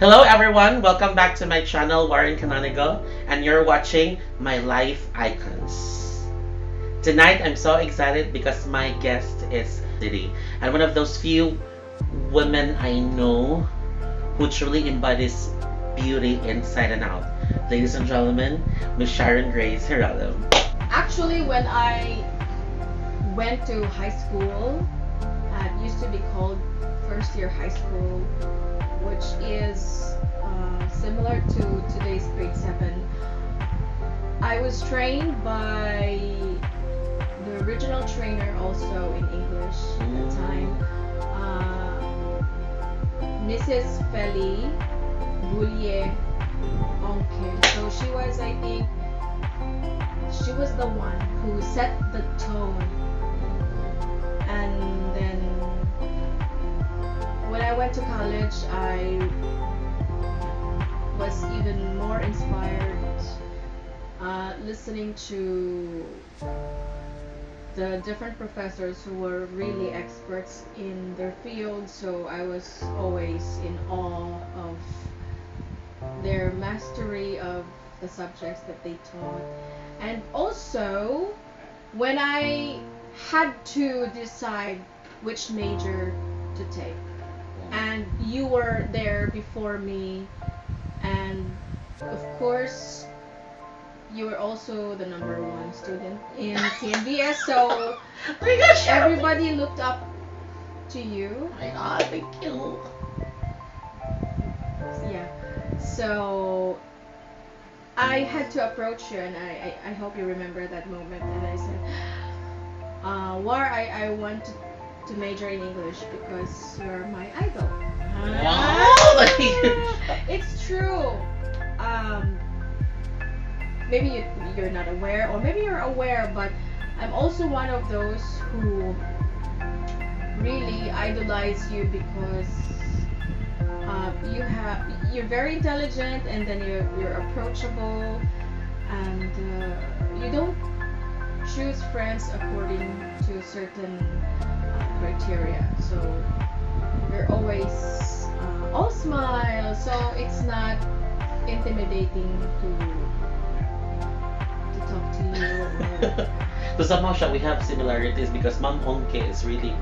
Hello everyone, welcome back to my channel Warren Canonigo, and you're watching my life icons. Tonight I'm so excited because my guest is City, and one of those few women I know who truly embodies beauty inside and out. Ladies and gentlemen, Miss Sharon Grace Geralem. Actually, when I went to high school, it used to be called first year high school, which is similar to today's grade 7. I was trained by the original trainer also in English at the time, Mrs. Feli Boulier Onke. So she was, I think, she was the one who set the tone. And then when I went to college, I was even more inspired listening to the different professors who were really experts in their field. So I was always in awe of their mastery of the subjects that they taught. And also, when I had to decide which major to take, and you were there before me, and of course you were also the #1 student in TNBS, so everybody looked up to you. Oh my god, thank you. Yeah, so I had to approach you, and I hope you remember that moment, and I said, War, I want to major in English because you're my idol. Wow! It's true. Maybe you're not aware, or maybe you're aware, but I'm also one of those who really idolize you because you're very intelligent, and then you're approachable, and you don't choose friends according to certain criteria. So you're always all smile, so it's not intimidating to talk to you. So somehow we have similarities because Ma'am Onke is really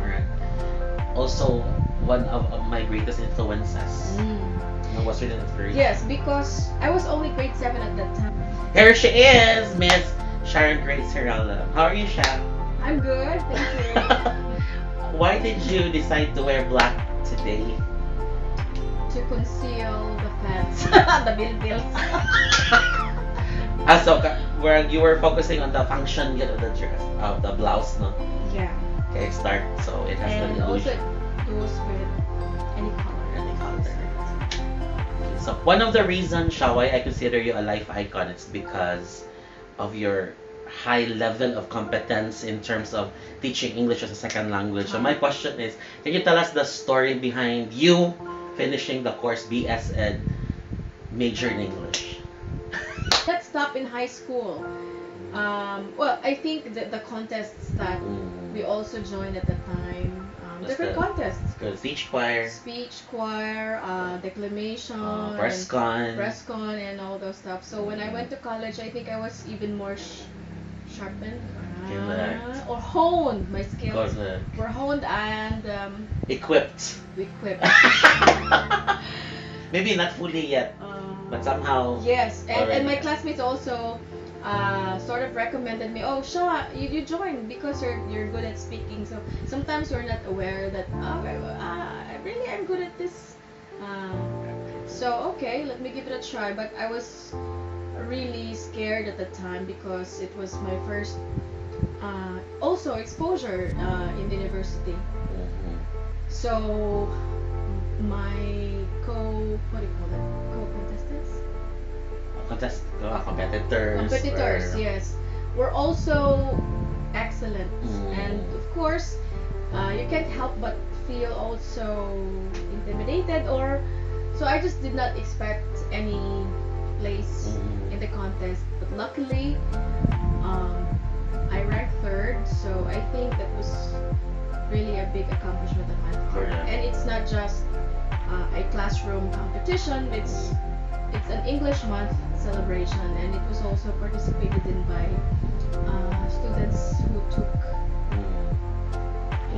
also one of my greatest influences. I was really inspired. Yes, because I was only grade 7 at that time. Here she is, Miss Sharon Grace Geralem. How are you, Sharon? I'm good, thank you. Why did you decide to wear black today? To conceal the fats, the bills. So where you were focusing on the function of the dress, of the blouse, no? Yeah. Okay, start. So it has And the also illusion. it goes with any color. Any color. Okay, so one of the reasons why I consider you a life icon is because of your high level of competence in terms of teaching English as a second language. So my question is, can you tell us the story behind you finishing the course BS Ed major in English? That stopped in high school. Well, I think the contests that we also joined at the time, different contests. Speech choir, Declamation, press con, and all those stuff. So when I went to college, I think I was even more sharpened or honed. My skills were honed and equipped. Maybe not fully yet, but somehow. Yes, and my classmates also sort of recommended me. Oh, Sha, you join because you're good at speaking. So sometimes you're not aware that I'm good at this. So okay, let me give it a try. But I was really scared at the time because it was my first also exposure in the university. So my competitors, yes, were also excellent. And of course, you can't help but feel also intimidated, or so I just did not expect any place in the contest, but luckily I ranked 3rd, so I think that was really a big accomplishment on my part. And it's not just a classroom competition. It's an English month celebration, and it was also participated in by students who took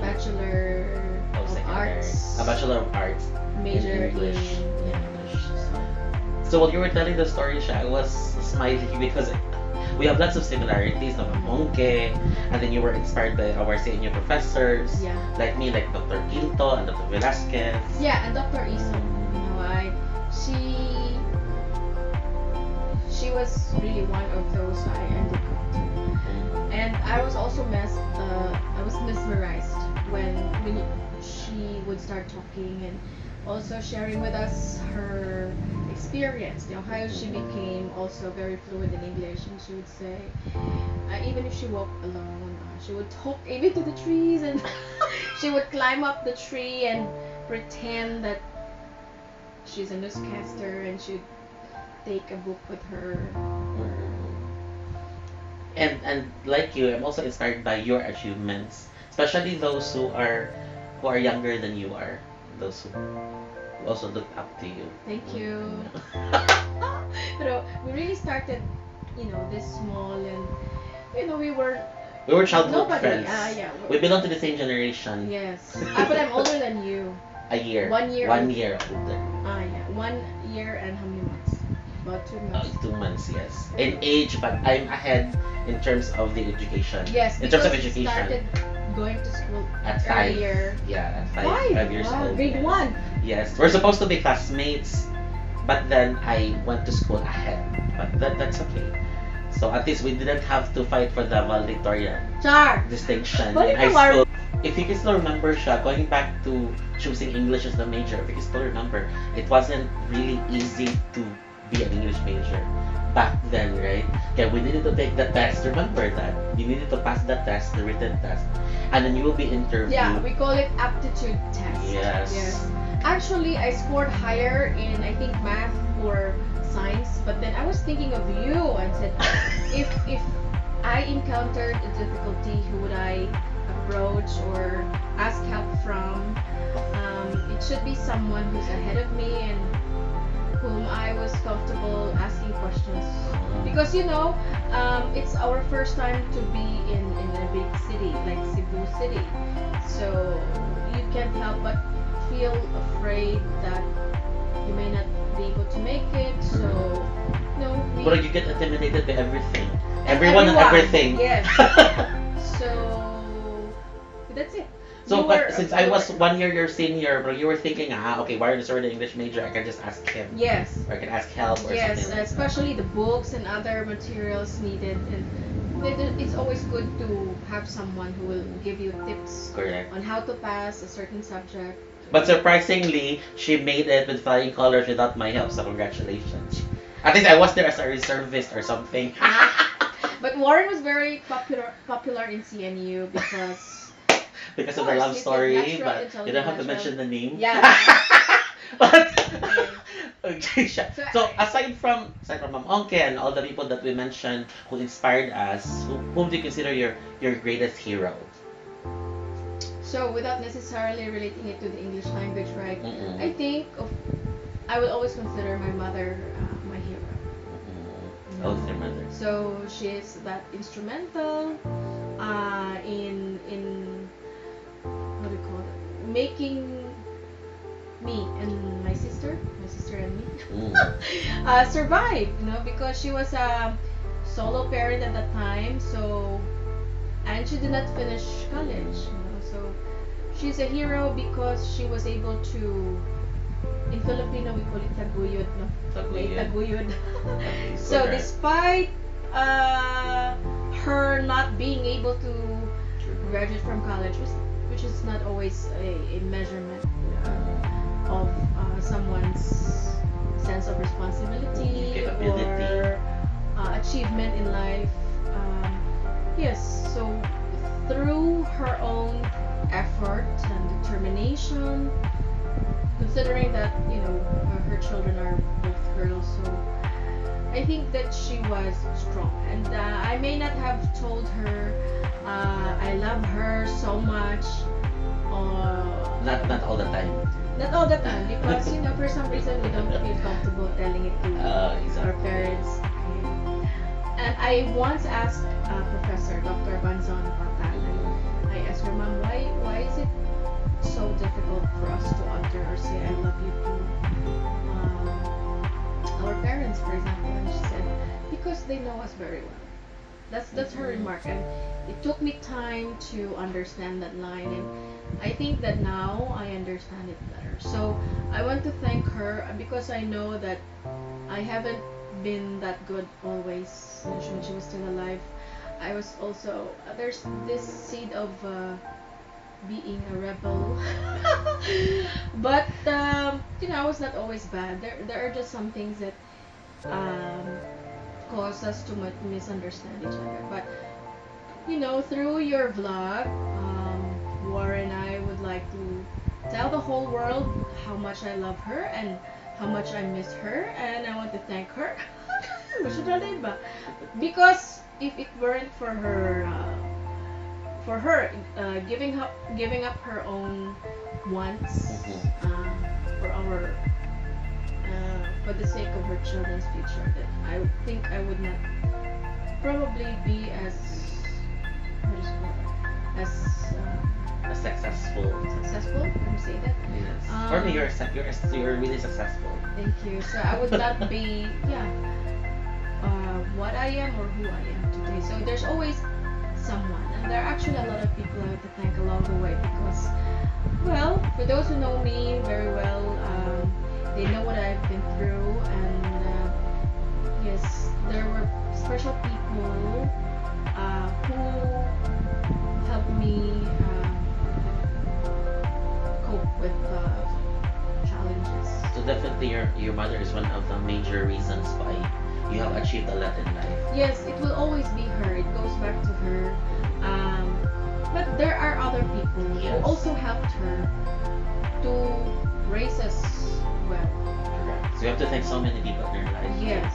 Bachelor of Arts, A Bachelor of Arts major in English. in English. So while you were telling the story, Sha, I was smiling because we have lots of similarities, no? Monkey, and then you were inspired by our senior professors, Yeah. like me, like Dr. Quinto and Dr. Velasquez. Yeah, and Dr. Isom, you know, she was really one of those I ended up to. And I was also I was mesmerized when she would start talking and also sharing with us her experience, you know, how she became also very fluent in English. And she would say, even if she walked alone, she would talk even to the trees, and she would climb up the tree and pretend that she's a newscaster, and she'd take a book with her. And like you, I'm also inspired by your achievements, especially those who are younger than you are, those who also look up to you. Thank you. You know, we really started, you know, this small, and you know, we were childhood nobody. friends. Yeah. We belong to the same generation. Yes. But I'm older than you. A year. 1 year. 1 year older. Yeah. 1 year and how many months? About 2 months. 2 months, yes. In age, but I'm ahead in terms of the education. Yes. In terms of because we education. started going to school At 5. earlier. Yeah, at 5 Five years wow, old. grade yes. 1. Yes, we're supposed to be classmates, but then I went to school ahead. But that's okay. So at least we didn't have to fight for the valedictorian Char. distinction But in high ikaw, Mar- school. If you can still remember siya, going back to choosing English as the major, if you can still remember, it wasn't really easy to be an English major back then, right? Okay, we needed to take the test. Remember that. You needed to pass the test, the written test, and then you will be interviewed. Yeah, we call it aptitude test. Yes. Actually, I scored higher in, I think, math or science, but then I was thinking of you and said, if I encountered a difficulty, who would I approach or ask help from? It should be someone who's ahead of me and whom I was comfortable asking questions. Because, you know, it's our first time to be in a big city, like Cebu City. So you can't help but feel afraid that you may not be able to make it. So, no. But you get intimidated by everything. Everyone and everything. Yes. So, that's it. So, You but were- since I was 1 year your senior, bro, you were thinking, okay, Warren is already English major, I can just ask him. Yes. Or I can ask help or Yes, something like especially the books and other materials needed, and it's always good to have someone who will give you tips that. Correct. on how to pass a certain subject. But surprisingly, she made it with flying colors without my help, so congratulations. At least I was there as a reservist or something. But Warren was very popular in CNU Because Of of the course, love you said story, natural, but you don't have to intelligent, mention the name. Yeah. But okay, siya. So, So aside from Ma'am Onke and all the people that we mentioned who inspired us, whom do you consider your greatest hero? So without necessarily relating it to the English language, right? Mm-mm. I think I will always consider my mother my hero. Oh, it's your mother. So she is that instrumental in what do you call it? Making me and my sister and me survive. You know, because she was a solo parent at that time. So and she did not finish college. You know, so she's a hero because she was able to. In Filipino, we call it taguyod, no? Taguyod. Taguyod. So Correct. despite her not being able to graduate from college, which is not always a measurement of someone's sense of responsibility Capability. or achievement in life. Yes, so through her own effort and determination, considering that, you know, her children are both girls, so I think that she was strong. And I may not have told her I love her so much, or Not all the time. Not all the time, because for some reason we don't feel comfortable telling it to our Exactly. parents. And I once asked Professor Dr. Banzon about that. And I asked her, Mom, why is it so difficult for us to utter or say I love you to our parents, for example? And she said, because they know us very well. That's her remark, and it took me time to understand that line, and I think that now I understand it better. So I want to thank her because I know that I haven't been that good always when she was still alive. I was also there's this seed of being a rebel, but I was not always bad. There are just some things that um, cause us to misunderstand each other. But through your vlog, Warren, I would like to tell the whole world how much I love her and how much I miss her, and I want to thank her. Because if it weren't for giving up her own wants for our for the sake of her children's future, that I think I would not probably be as what is it called? As Successful. successful. Can you say that? Yes. For me, you're really successful. Thank you. So I would not be what I am or who I am today. So there's always someone, and there are actually a lot of people I have to thank along the way because, well, for those who know me very well, they know what I've been through, and yes, there were special people who helped me cope with challenges. So definitely, your mother is one of the major reasons why you have achieved a lot in life. Yes, it will always be her. It goes back to her. But there are other people who also helped her to raise us well. Correct. So you have to thank so many people in your life. Yes.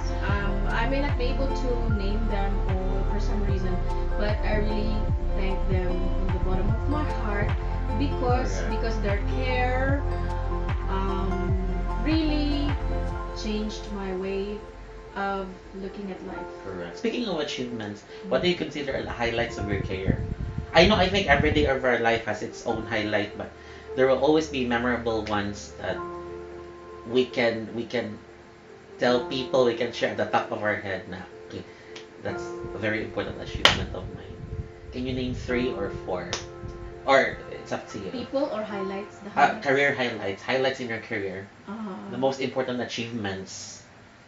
I may not be able to name them all for some reason, but I really thank them from the bottom of my heart because their care really changed my way of looking at life. Correct. Speaking of achievements, what do you consider the highlights of your career? I think every day of our life has its own highlight, but there will always be memorable ones that we can tell people, we can share at the top of our head now. Okay, that's a very important achievement of mine. Can you name 3 or 4? Or it's up to you. People or highlights? The highlights? Career highlights in your career. The most important achievements.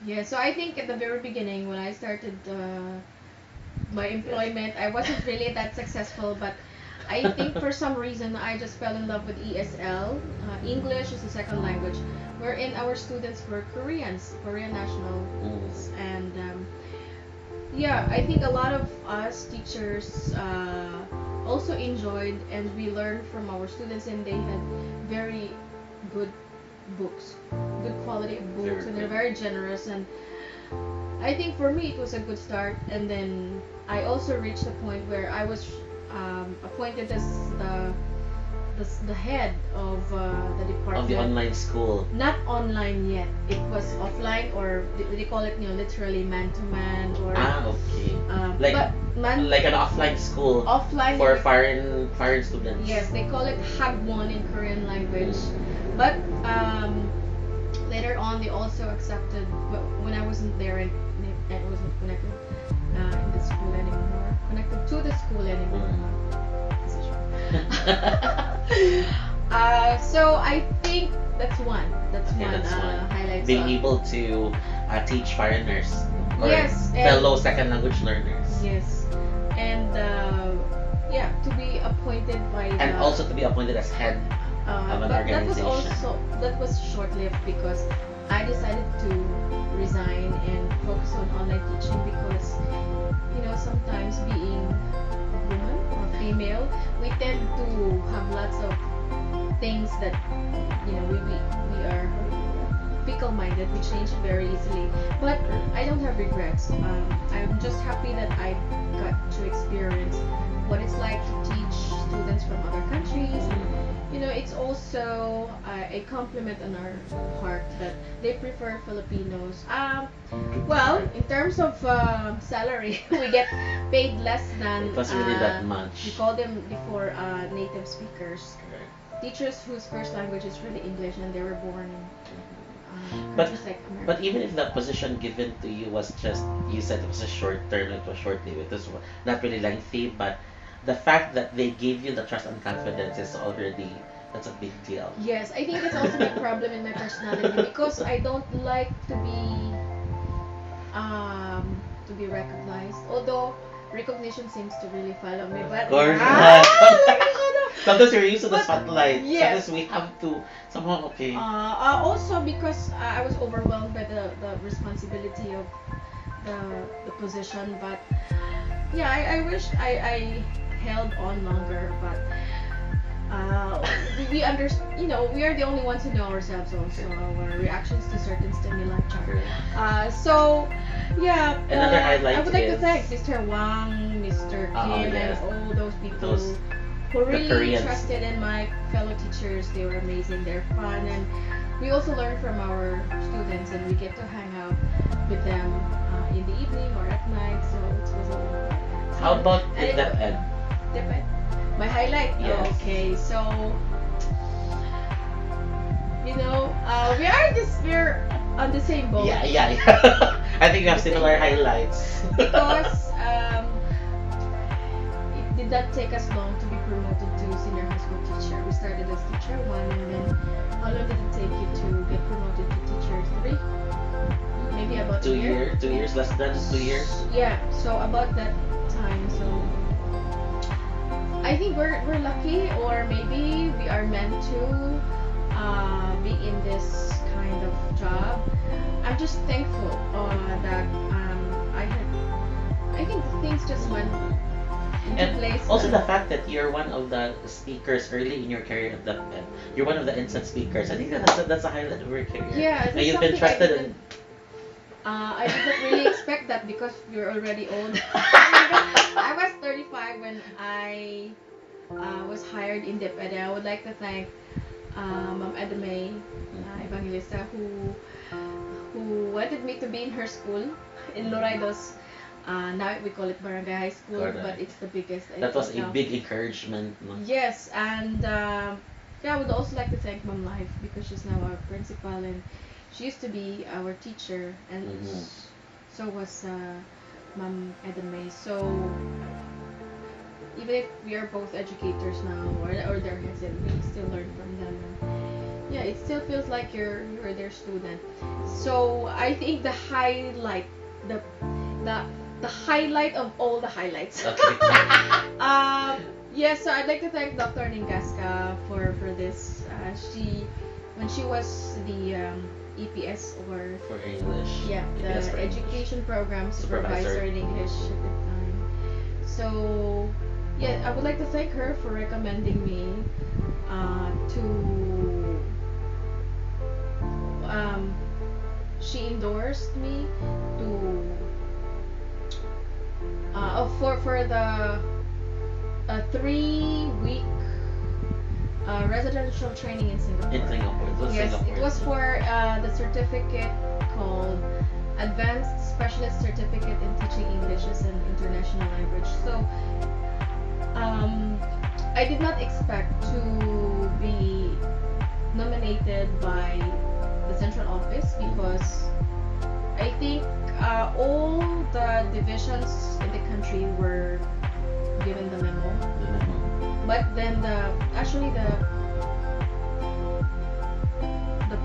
Yeah, so I think at the very beginning when I started my employment, I wasn't really that successful, but I think for some reason I just fell in love with ESL. English is a second language, wherein our students were Korean nationals, and I think a lot of us teachers also enjoyed, and we learned from our students, and they had very good books, good quality of books, and they're very generous, and I think for me it was a good start. And then I also reached a point where I was appointed as the head of the department of the online school. Not online yet. It was offline, or they call it literally man to man, or okay. Like an offline school. Offline for foreign students. Yes, they call it hagwon in Korean language. But later on, they also accepted when I wasn't there and I wasn't connected in the school anymore. Connected to the school anymore. So I think that's one. That's one highlight. Being able to teach foreigners or yes, fellow second language learners. Yes, and to be appointed by and also to be appointed as head of an organization. That was short-lived because I decided to resign and focus on online teaching because sometimes being a woman or female, we tend to have lots of things that we are fickle-minded. We change very easily, but I don't have regrets. I'm just happy that I got to experience what it's like to teach students from other countries, it's also a compliment on our part that they prefer Filipinos. Well, in terms of salary, we get paid less than. It was really that We much. call them before native speakers, Correct. teachers whose first language is really English and they were born in But countries like but America. even if that position given to you was just, you said it was a short term, it was short lived, it was not really lengthy, but the fact that they gave you the trust and confidence is already, that's a big deal. Yes, I think that's also my problem in my personality because I don't like to be recognized. Although recognition seems to really follow me, but Of course. Sometimes you're used to the But spotlight. yes. Sometimes we have to somehow, okay. Also because I was overwhelmed by the responsibility of the position, but yeah, I wish I held on longer, but we under we are the only ones who know ourselves also our reactions to certain stimuli. So yeah, Another I highlight would like to is thank Mr. Wang, Mr. Kim, yes. and all those people Those who the really Koreans. trusted in my fellow teachers. They were amazing. They're fun, and we also learn from our students, and we get to hang out with them in the evening or at night. So it was a How about and in that end? Depend. My highlight. Yes. Okay, so we're on the same boat. Yeah. I think we have similar highlights. Because it did not take us long to be promoted to senior high school teacher. We started as teacher one, and then how long did it take you to get promoted to teacher three? Maybe about 2 a year. years, 2 years, less than 2 years. Yeah, so about that time. So I think we're lucky, or maybe we are meant to be in this kind of job. I'm just thankful that I think things just went into And place. also the fact that you're one of the speakers early in your career at that time. You're one of the instant speakers. I think that's a highlight of your career. Yeah, And it's you've been something trusted in. I didn't really expect that because you're already old. I was 35 when I was hired in DIP, and I would like to thank Ma'am Edme Evangelista who wanted me to be in her school in Loraidos. Now we call it Barangay High School, Correct. but it's the biggest. I That was think a now. big encouragement. No? Yes, and yeah, I would also like to thank Mom Life because she's now our principal, and she used to be our teacher, and Mhm. so was Mom Edme. So even if we are both educators now, or their heads, and we still learn from them. And yeah, it still feels like you're their student. So I think the the the highlight of all the highlights. Okay. Yes, so I'd like to thank Dr. Ningasca for this. When she was the EPS, or For English. yeah, the EPS for English. education program Supervisor. supervisor in English at the time. So yeah, I would like to thank her for recommending me to she endorsed me to for the 3-week residential training in Singapore. In Singapore. It was Yes, Singapore. it was for the certificate called Advanced Specialist Certificate in Teaching English as an International Language. So I did not expect to be nominated by the central office because I think all the divisions in the country were given the memo. But then the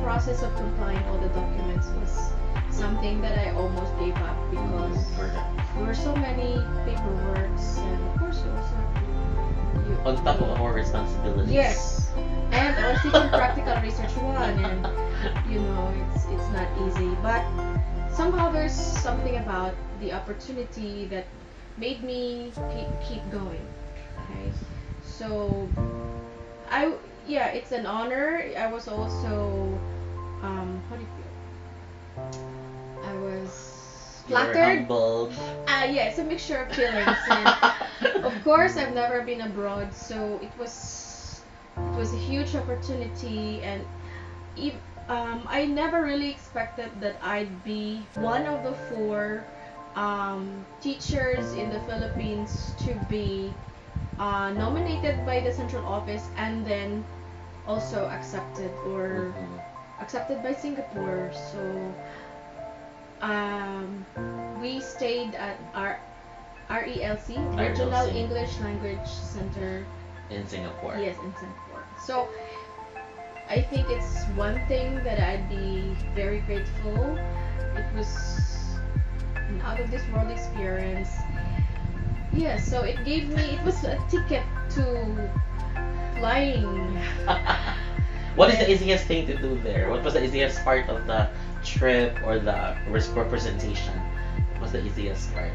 process of complying all the documents was something that I almost gave up because there were so many paperworks, and of course you also have to On top of more responsibilities. yes, and I was teaching practical research one, and it's not easy, but somehow there's something about the opportunity that made me keep going. Okay, so it's an honor. I was also how do you feel? I was You were flattered. humbled. Yeah, it's a mixture of feelings, and of course I've never been abroad, so it was It was a huge opportunity, and if, I never really expected that I'd be one of the four teachers in the Philippines to be nominated by the central office and then also accepted by Singapore. So um, we stayed at our RELC, Regional RLC English Language Center. in Singapore. Yes, in Singapore. So I think it's one thing that I'd be very grateful. It was an out of this world experience. Yeah, so it was a ticket to flying. What is the easiest thing to do there? What was the easiest part of the trip or the representation? What's the easiest part?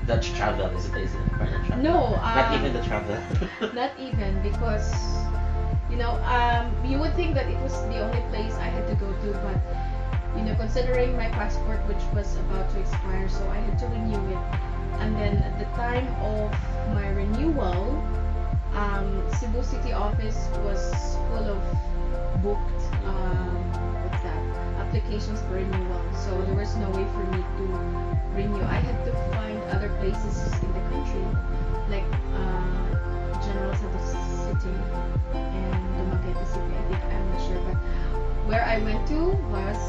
The travel. Is it the easiest part of travel? No, Not even the travel. not even because you would think that it was the only place I had to go to, but considering my passport which was about to expire, so I had to renew it. And then at the time of my renewal, Cebu City office was full of booked what's that applications for renewal, so there was no way for me to renew. I had to find other places in the country, like General Santos City and Dumaguete City. I think, I'm not sure, but where I went to was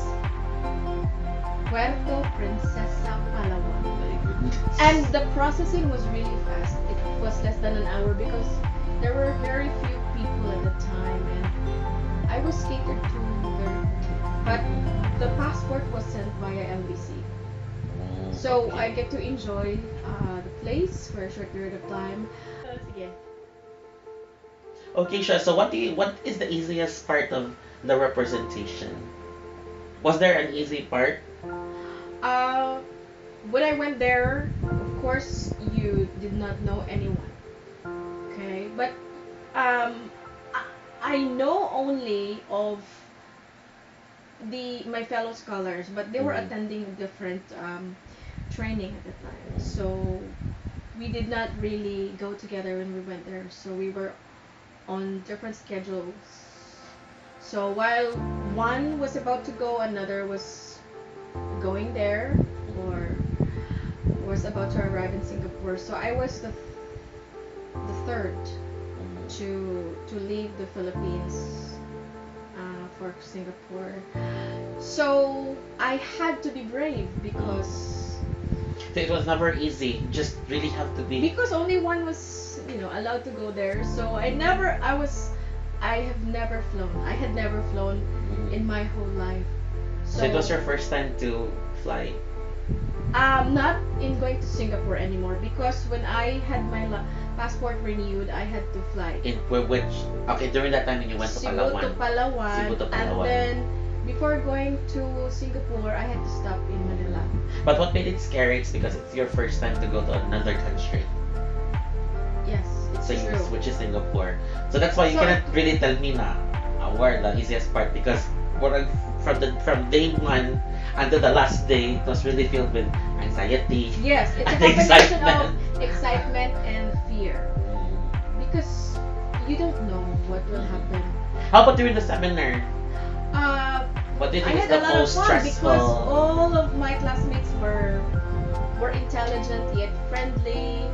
Puerto Princesa, Palawan. My goodness. And the processing was really fast. It was less than an hour because there were very few people at the time, and I was catered to very quickly. But the passport was sent via embassy, so Okay. I get to enjoy the place for a short period of time. Sige. Okay, Sha. So what is the easiest part of the representation? Was there an easy part? Uh, when I went there, of course, you did not know anyone. Okay, but I know only of my fellow scholars, but they were Mhm. attending different training at the time. So we did not really go together when we went there. So we were on different schedules. So while one was about to go, another was going there or was about to arrive in Singapore. So I was the third to leave the Philippines for Singapore. So I had to be brave because So it was never easy. Just really have to be. only one was allowed to go there. So I have never flown. I had never flown in my whole life. So it was your first time to fly. Not in going to Singapore anymore because when I had my passport renewed, I had to fly. In which okay during that time when you went to Cebu Palawan. to Palawan, Cebu to and Palawan. then before going to Singapore, I had to stop in Manila. But what made it scary is because it's your first time to go to another country, Yes, it's true. which is Singapore. So that's why you So- cannot really tell me na where the easiest part because from day one until the last day it was really filled with anxiety. Yes, it's a And combination excitement. of excitement and fear because you don't know what will happen. How about during the seminar? Uh, What do you I think is had a the lot of most fun stressful? because all of my classmates were intelligent yet friendly,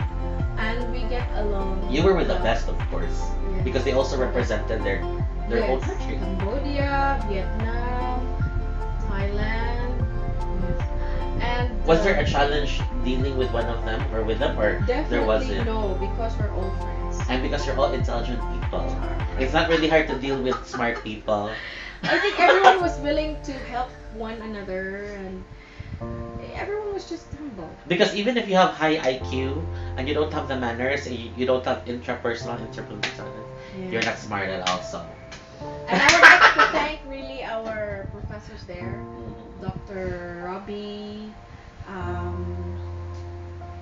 and we get along. You were with the well. best, of course, Yeah. because they also represented their own Yes, country. Cambodia, Vietnam, Thailand, yes. And Was there a challenge dealing with one of them or with them, or there definitely wasn't? no, because we're all friends. And because you're all intelligent people, it's not really hard to deal with smart people. I think everyone was willing to help one another, and everyone was just humble. Because even if you have high IQ and you don't have the manners and you don't have interpersonal, you're not smart at all. So. And I would like to thank really our professors there, Dr. Robbie,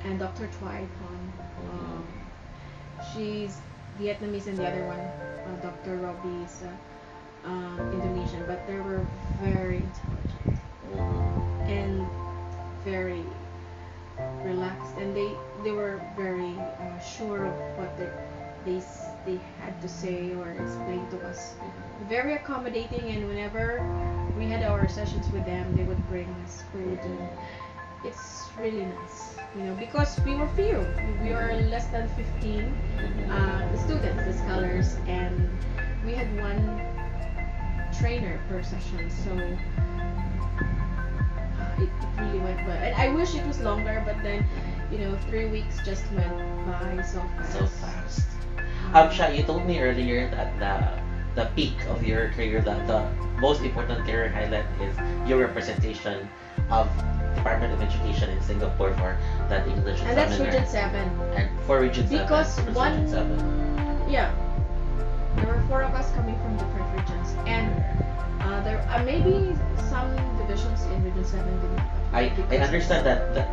and Dr. Twai Pon. She's Vietnamese, and the other one, Dr. Robbie, is Indonesian, but they were very intelligent and very relaxed, and they were very sure of what they had to say or explain to us. Very accommodating, and whenever we had our sessions with them, they would bring us food, and it's really nice, because we were few. We were less than 15, the students, the scholars, and we had one trainer per session, so it really went well. And I wish it was longer, but then 3 weeks just went by so fast. So fast. Sha, you told me earlier that the peak of your career, the most important career highlight is your representation of Department of Education in Singapore for that English and examiner. that's Region 7. And for Region 7. Because Region 7. Yeah, there were 4 of us coming from different regions, and there are maybe some divisions in Region 7 didn't. I understand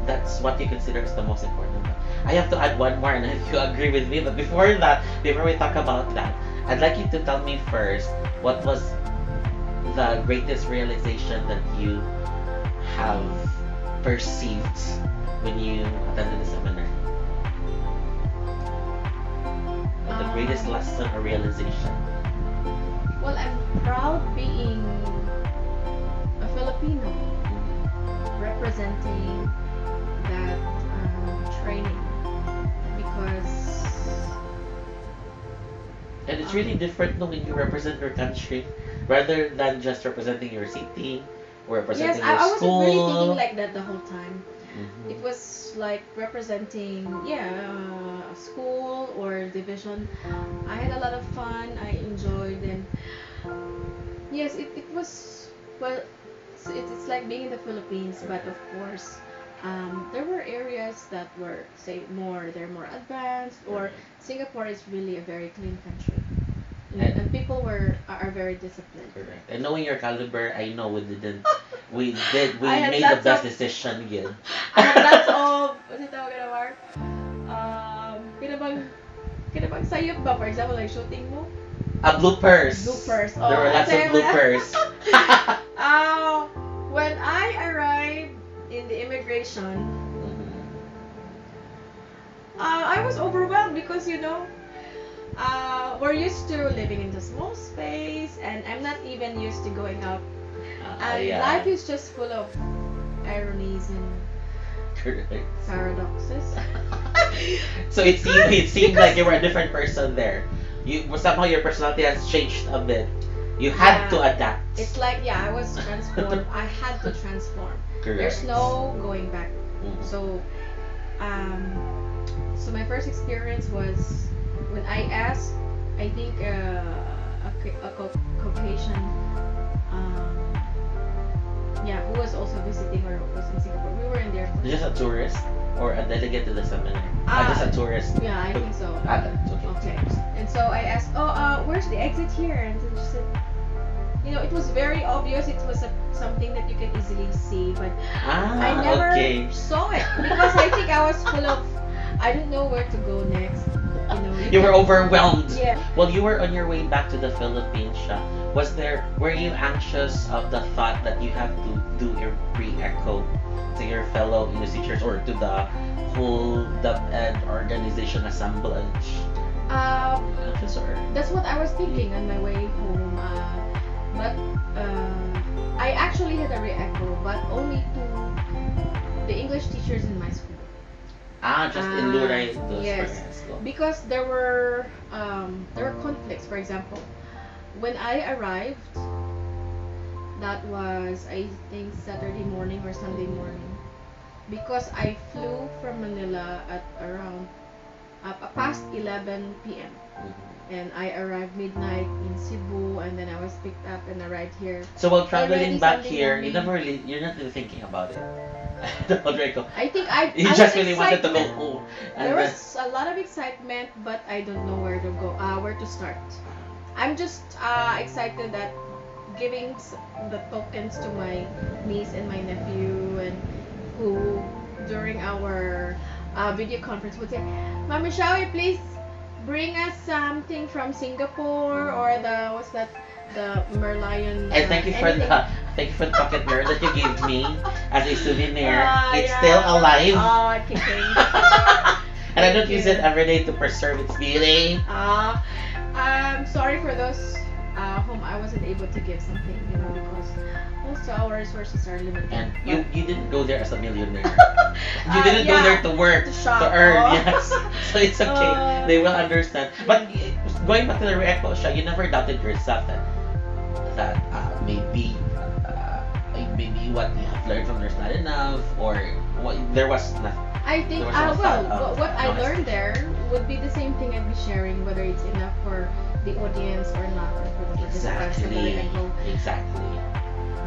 that's what you consider as the most important. I have to add one more, and if you agree with me, but before we talk about that, I'd like you to tell me first what was the greatest realization that you have perceived when you attended the seminar. The greatest lesson or realization. Well, I'm proud being a Filipino representing that training, because and it's really different when you represent your country rather than just representing your city or representing yes, your I wasn't really school. thinking like that the whole time. Mhm. It was like representing a school or division. I had a lot of fun. I enjoyed, and yes, it was, well, it's like being in the Philippines, but of course there were areas that were, say, they're more advanced, or Singapore is really a very clean country, and people are very disciplined. Correct. And knowing your caliber, I know we we I had made the lots best of- decision again. I had lots of, what's it tawag na, Mark? Kinabang sayop ba? For example, like shooting mo? Bloopers. Bloopers. There were lots of I'll tell you bloopers. When I arrived in the immigration, I was overwhelmed because we're used to living in the small space, and I'm not even used to going out. And Yeah. life is just full of ironies and Correct. paradoxes. So it seemed like you were a different person there. Somehow your personality has changed a bit. You had to adapt. It's like, I was transformed. I had to transform. Correct. There's no going back. Mhm. So my first experience was when I asked, I think a Caucasian, who was also visiting or was in Singapore. We were in there. Just a tourist or a delegate to the seminar? Just a tourist. Yeah, I think so. Okay. Okay. And so I asked, where's the exit here? And then she said, it was very obvious. It was something that you can easily see, but I never saw it because I think I was full of, I don't know where to go next. You were overwhelmed. Yeah. Well, you were on your way back to the Philippines, Sha. Were you anxious of the thought that you have to do your pre-echo to your fellow teachers or to the whole DepEd organization assemblage? Anxious or? That's what I was thinking on my way home. But I actually had a re-echo, but only to the English teachers in my school. Just in Luray. Yes, because there were conflicts. For example, when I arrived, that was, I think, Saturday morning or Sunday morning, because I flew from Manila at around past 11 p.m. and I arrived midnight in Cebu, and then I was picked up and arrived here. So while traveling Already back Sunday here, morning. you're not really thinking about it. I think You I just was really wanted to go excitement. home. There was a lot of excitement, but I don't know where to go, where to start. I'm just excited that giving the tokens to my niece and my nephew, and who during our video conference would say, "Mama, shall we please bring us something from Singapore or the Merlion?" And thank you for the pocket mirror that you gave me as a souvenir. It's still alive. Oh, kicking. And I don't use it every day to preserve its beauty. I'm sorry for those whom I wasn't able to give something, because also our resources are limited. And But- you didn't go there as a millionaire. You didn't go yeah, there to work, to shop. to earn, Oh. yes. So it's okay. They will understand. But going back to the react siya, you never doubted yourself that maybe what you have learned from there's not enough, or what there was nothing. I think, There was no thought of what I no learned there would be the same thing I'd be sharing, whether it's enough for the audience or not, or for the participants so that they can go. Exactly.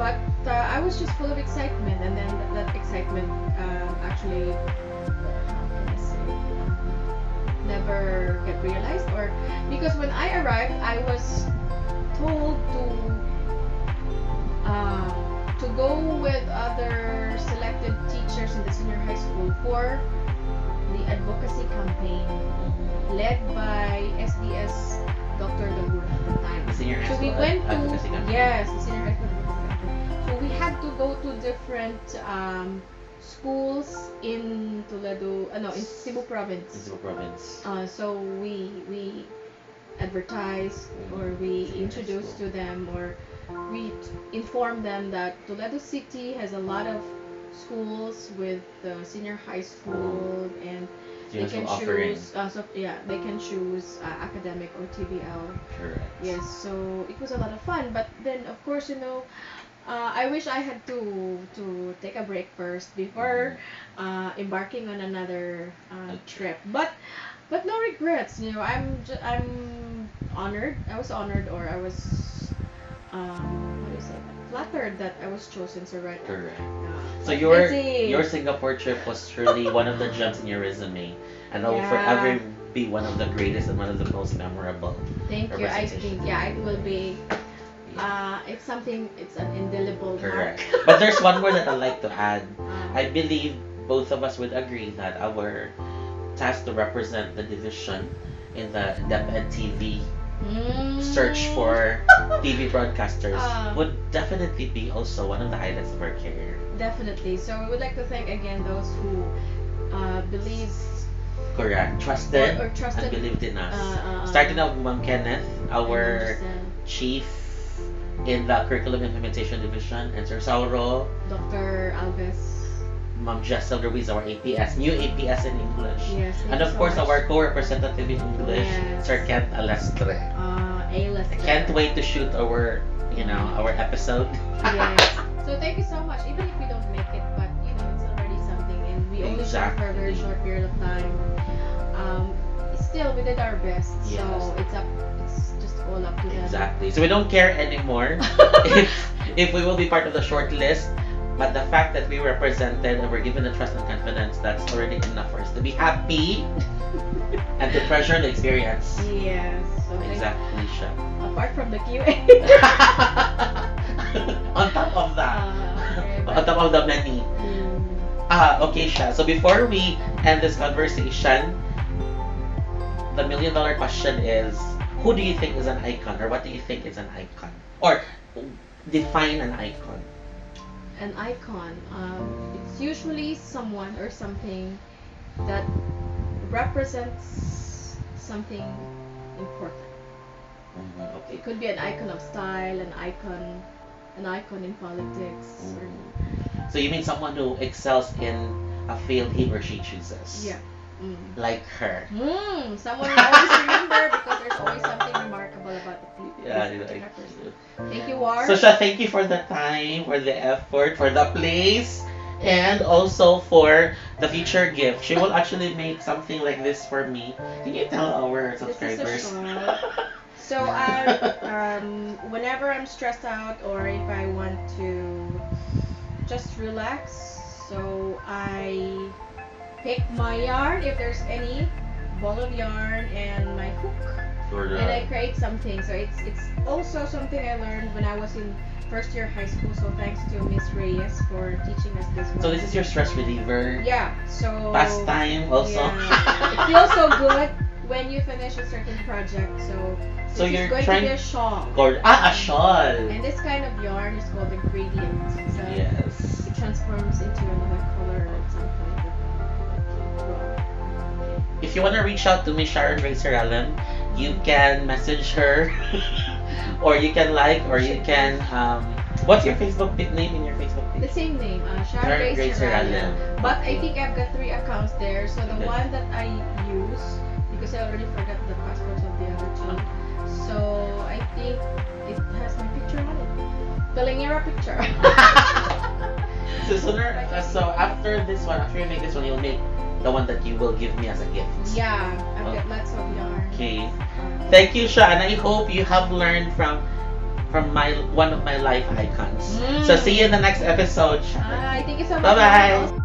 But I was just full of excitement, and then that excitement actually, how can I say, never get realized, or because when I arrived, I was told to go with other selected teachers in the senior high school for the advocacy campaign led by SDS Dr. Dagur at the time. The senior high So we school went to, advocacy campaign. yes, the senior high school advocacy campaign. So we had to go to different schools in Toledo, no, in Cebu province. Cebu province. So we advertised, or we introduced to them, or we informed them that Toledo City has a lot of schools with senior high school, and they can choose. They can choose academic or TVL. Correct. Yes, so it was a lot of fun. But then, of course, I wish I had to take a break first before embarking on another trip. But no regrets. I'm honored. I was honored, or I was how do you say that? Flattered that I was chosen. So right. Correct. So But your busy. Singapore trip was truly one of the gems in your resume, and will Yeah. forever be one of the greatest and one of the most memorable. Thank you. I representation. think it will be. It's something. It's an indelible Correct. mark. But there's one more that I'd like to add. Uh, I believe both of us would agree that our task to represent the division in the DepEd TV search for TV broadcasters would definitely be also one of the highlights of our career. Definitely. So we would like to thank again those who believe Correct. Trusted, or trusted and believed in us. uh, Starting out with Ma'am Kenneth, our and chief in the curriculum implementation division, and Sir Sauro, Dr. Alves. Ma'am Jessel Ruiz, our APS, new APS in English. Yes. And of course, our co-representative in English, Yes. Sir Kent Alestre. A-list. I can't wait to shoot our episode. Yes. So thank you so much. Even if we don't make it, but it's already something, and we only shot for a very Exactly. short period of time. Still, we did our best. Yes. So it's just all up to them. Exactly. So we don't care anymore if we will be part of the short list. But the fact that we were represented and we're given the trust and confidence, that's already enough for us to be happy and to treasure the experience. Yes. So Exactly, siya. apart from the QA. On top of that. Okay, On but- top of the many. Okay, siya. So before we end this conversation, the million-dollar question is, who do you think is an icon, or what do you think is an icon? Or define an icon. An icon. It's usually someone or something that represents something important. Okay. It could be an icon of style, an icon in politics. So you mean someone who excels in a field he or she chooses? Yeah. Like her. Someone you always remember because there's always something remarkable about the people. Yeah, this particular I- person. Thank you, War. So Sha, thank you for the time, for the effort, for the place, and also for the future gift. She will actually make something like this for me. Can you tell our This is a subscribers? shawl. So whenever I'm stressed out or if I want to just relax, so I pick my yarn if there's any ball of yarn and my hook, and I create something. So it's also something I learned when I was in first year high school. So thanks to Miss Reyes for teaching us this one. So this is your stress reliever. Yeah. So Pastime also. Yeah. It feels so good when you finish a certain project. So you're it's going trying- to be a shawl. A shawl. And this kind of yarn is called a gradient. So Yes. it transforms into another color at some point. if you want to reach out to me, Sharon Geralem, you can message her, or you can like, or you can what's your Facebook name in your Facebook The page? same name, Sharon Grace Geralem. Geralem. But I Okay. think I've got 3 accounts there. So the Okay. one that I use, because I already forgot the passwords of the other 2. So I think it has my picture on it. Kalingera picture. So sooner, so after this one, after you make this one, you'll make the one that you will give me as a gift. Yeah, I've got lots of yarn. Okay. Thank you, Sha, and I hope you have learned from my one of my life icons. So see you in the next episode. I think it's a Bye bye.